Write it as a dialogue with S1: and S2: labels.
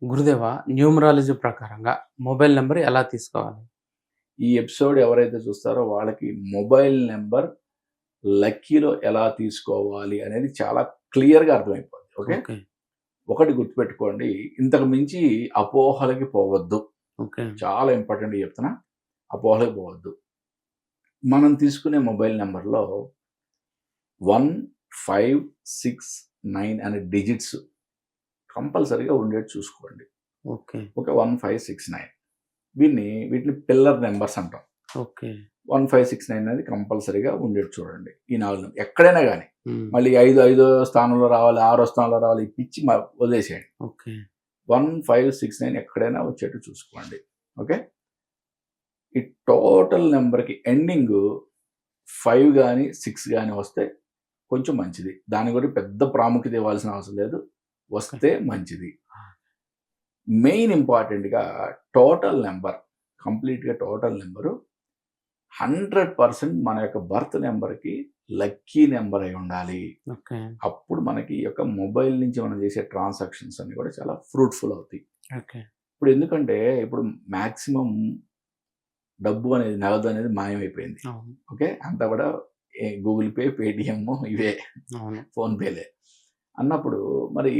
S1: గురుదేవా, న్యూమరాలజీ ప్రకారంగా mobile number ఎలా తీసుకోవాలి?
S2: ఈ ఎపిసోడ్ ఎవరైతే చూస్తారో వాళ్ళకి మొబైల్ నెంబర్ లక్కీలో ఎలా తీసుకోవాలి అనేది చాలా క్లియర్‌గా అర్థమైపోద్ది. ఓకే.
S1: ఓకే.
S2: ఒకటి గుర్తుపెట్టుకోండి. ఇంతకు మించి అపోహలకి పోవద్దు.
S1: ఓకే.
S2: చాలా ఇంపార్టెంట్‌గా చెప్తున్నా. అపోహలకి పోవద్దు. మనం తీసుకునే మొబైల్ నంబర్‌లో 1, 5, 6, 9 అనే డిజిట్స్ కంపల్సరీగా ఉండేట్టు చూసుకోండి.
S1: ఓకే.
S2: ఓకే. 1, 5, 6, 9 వీటిని పిల్లర్ నంబర్స్ అంటాం.
S1: ఓకే.
S2: 1, 5, 6, 9 అనేది కంపల్సరీగా ఉండేది చూడండి. ఈ 4 ఎక్కడైనా గాని.
S1: హ్మ్.
S2: మళ్ళీ ఐదో స్థానంలో రావాలి, ఆరో స్థానంలో రావాలి, ఈ పిచ్చి వదిలేసేయండి.
S1: ఓకే.
S2: 1, 5, 6, 9 ఎక్కడైనా వచ్చేట్టు చూసుకోండి. ఓకే. ఈ టోటల్ నంబర్‌కి ఎండింగ్ 5 గాని, 6 గాని వస్తే కొంచెం మంచిది. దానికి కూడా పెద్ద ప్రాముఖ్యత ఇవ్వాల్సిన అవసరం లేదు. వస్తే మంచిది. మెయిన్ ఇంపార్టెంట్‌గా టోటల్ నంబర్, కంప్లీట్‌గా టోటల్ నంబరు 100% మన యొక్క బర్త్ నంబర్‌కి లక్కీ నంబర్ అయి ఉండాలి.
S1: ఓకే.
S2: అప్పుడు మనకి ఈ యొక్క మొబైల్ నుంచి మనం చేసే ట్రాన్సాక్షన్స్ అన్నీ కూడా చాలా ఫ్రూట్‌ఫుల్ అవుతాయి.
S1: ఓకే.
S2: ఇప్పుడు ఎందుకంటే ఇప్పుడు మాక్సిమం డబ్బు అనేది, నగదు అనేది మాయమైపోయింది.
S1: అవును.
S2: ఓకే. అంతా కూడా గూగుల్ పే, పేటీఎం ఇవే,
S1: అవును.
S2: ఫోన్‌పేలే. అన్నప్పుడు మరి